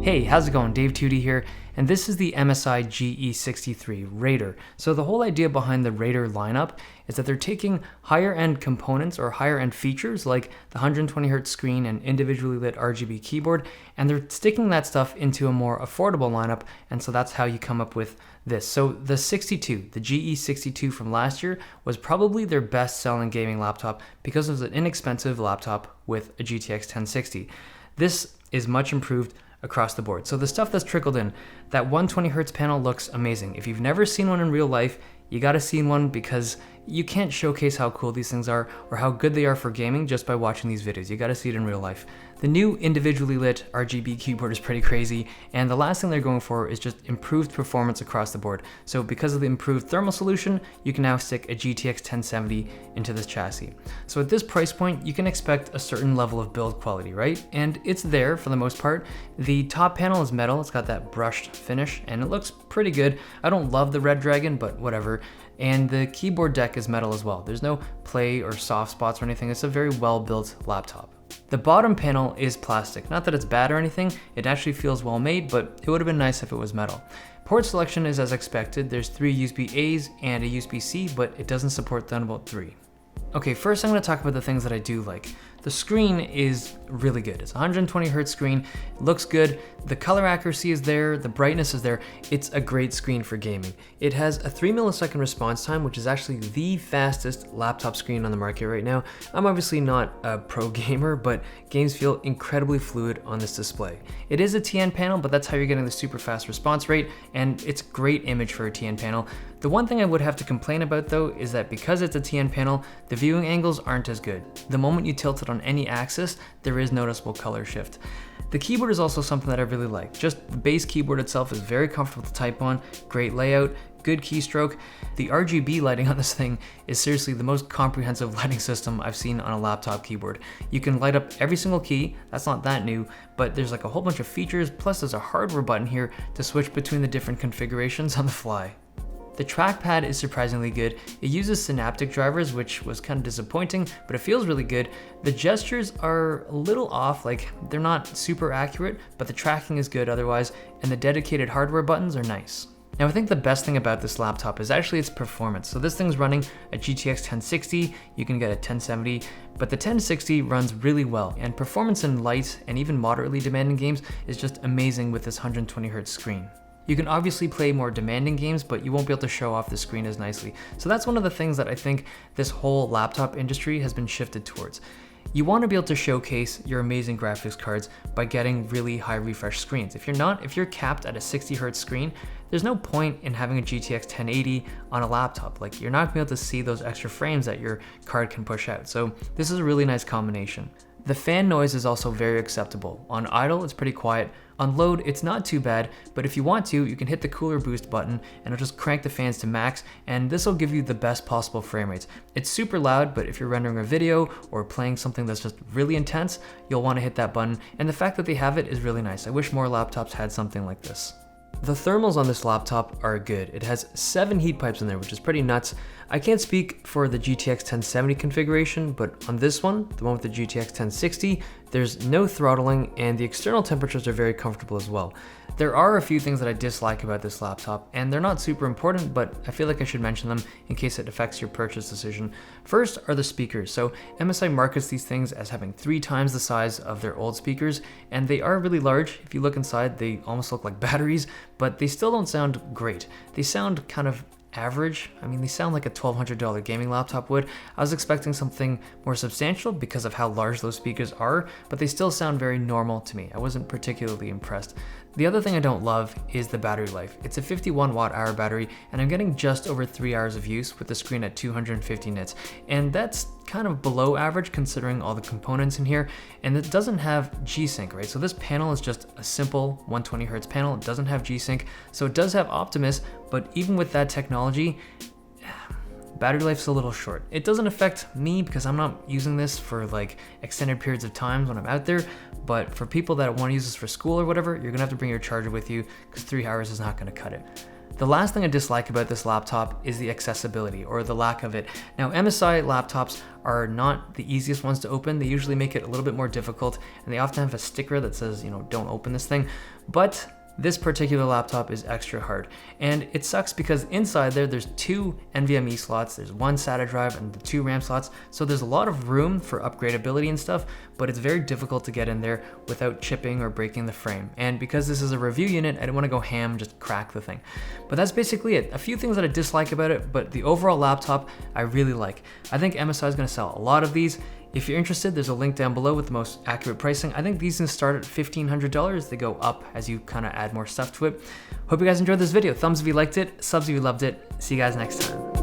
Hey, how's it going? Dave Tootie here, and this is the MSI GE63 Raider. So the whole idea behind the Raider lineup is that they're taking higher end components or higher end features like the 120Hz screen and individually lit RGB keyboard, and they're sticking that stuff into a more affordable lineup, and so that's how you come up with this. So the GE62 from last year was probably their best selling gaming laptop because it was an inexpensive laptop with a GTX 1060. This is much improved across the board. So the stuff that's trickled in, that 120Hz panel looks amazing. If you've never seen one in real life, you gotta see one because you can't showcase how cool these things are or how good they are for gaming just by watching these videos. You gotta see it in real life. The new individually lit RGB keyboard is pretty crazy, and the last thing they're going for is just improved performance across the board. So because of the improved thermal solution, you can now stick a GTX 1070 into this chassis. So at this price point, you can expect a certain level of build quality, right? And it's there for the most part. The top panel is metal, it's got that brushed finish, and it looks pretty good. I don't love the red dragon, but whatever. And the keyboard deck is metal as well. There's no play or soft spots or anything. It's a very well-built laptop. The bottom panel is plastic. Not that it's bad or anything, it actually feels well made, but it would have been nice if it was metal. Port selection is as expected. There's 3 USB-A's and a USB-C, but it doesn't support Thunderbolt 3. Okay, first I'm going to talk about the things that I do like. The screen is really good. It's a 120Hz screen, it looks good, the color accuracy is there, the brightness is there. It's a great screen for gaming. It has a 3 millisecond response time, which is actually the fastest laptop screen on the market right now. I'm obviously not a pro gamer, but games feel incredibly fluid on this display. It is a TN panel, but that's how you're getting the super fast response rate, and it's a great image for a TN panel. The one thing I would have to complain about though is that because it's a TN panel, the viewing angles aren't as good. The moment you tilt it on any axis, there is noticeable color shift. The keyboard is also something that I really like. Just the base keyboard itself is very comfortable to type on, great layout, good keystroke. The RGB lighting on this thing is seriously the most comprehensive lighting system I've seen on a laptop keyboard. You can light up every single key, that's not that new, but there's like a whole bunch of features, plus there's a hardware button here to switch between the different configurations on the fly. The trackpad is surprisingly good. It uses Synaptic drivers, which was kind of disappointing, but it feels really good. The gestures are a little off, like they're not super accurate, but the tracking is good otherwise, and the dedicated hardware buttons are nice. Now I think the best thing about this laptop is actually its performance. So this thing's running a GTX 1060, you can get a 1070, but the 1060 runs really well, and performance in light and even moderately demanding games is just amazing with this 120Hz screen. You can obviously play more demanding games, but you won't be able to show off the screen as nicely. So that's one of the things that I think this whole laptop industry has been shifted towards. You want to be able to showcase your amazing graphics cards by getting really high refresh screens. If you're capped at a 60Hz screen, there's no point in having a GTX 1080 on a laptop. Like, you're not gonna be able to see those extra frames that your card can push out. So this is a really nice combination. The fan noise is also very acceptable. On idle, it's pretty quiet. On load, it's not too bad, but if you want to, you can hit the cooler boost button and it'll just crank the fans to max, and this will give you the best possible frame rates. It's super loud, but if you're rendering a video or playing something that's just really intense, you'll want to hit that button, and the fact that they have it is really nice. I wish more laptops had something like this. The thermals on this laptop are good. It has 7 heat pipes in there, which is pretty nuts. I can't speak for the GTX 1070 configuration, but on this one, the one with the GTX 1060, there's no throttling and the external temperatures are very comfortable as well. There are a few things that I dislike about this laptop, and they're not super important, but I feel like I should mention them in case it affects your purchase decision. First are the speakers. So MSI markets these things as having 3 times the size of their old speakers, and they are really large. If you look inside, they almost look like batteries, but they still don't sound great. They sound kind of average. I mean, they sound like a $1,200 gaming laptop would. I was expecting something more substantial because of how large those speakers are, but they still sound very normal to me. I wasn't particularly impressed. The other thing I don't love is the battery life. It's a 51 watt-hour battery, and I'm getting just over 3 hours of use with the screen at 250 nits. And that's kind of below average considering all the components in here, and it doesn't have G-Sync, right? So this panel is just a simple 120Hz panel. It doesn't have G-Sync, so it does have Optimus, but even with that technology, battery life's a little short. It doesn't affect me because I'm not using this for like extended periods of time when I'm out there, but for people that want to use this for school or whatever, you're gonna have to bring your charger with you because 3 hours is not gonna cut it. The last thing I dislike about this laptop is the accessibility, or the lack of it. Now, MSI laptops are not the easiest ones to open. They usually make it a little bit more difficult, and they often have a sticker that says, don't open this thing. But this particular laptop is extra hard, and it sucks because inside there's 2 NVMe slots, there's 1 SATA drive and the 2 RAM slots, so there's a lot of room for upgradability and stuff, but it's very difficult to get in there without chipping or breaking the frame. And because this is a review unit, I didn't want to go ham and just crack the thing. But that's basically it. A few things that I dislike about it, but the overall laptop I really like. I think MSI is going to sell a lot of these. If you're interested, there's a link down below with the most accurate pricing. I think these can start at $1,500. They go up as you kind of add more stuff to it. Hope you guys enjoyed this video. Thumbs if you liked it, subs if you loved it. See you guys next time.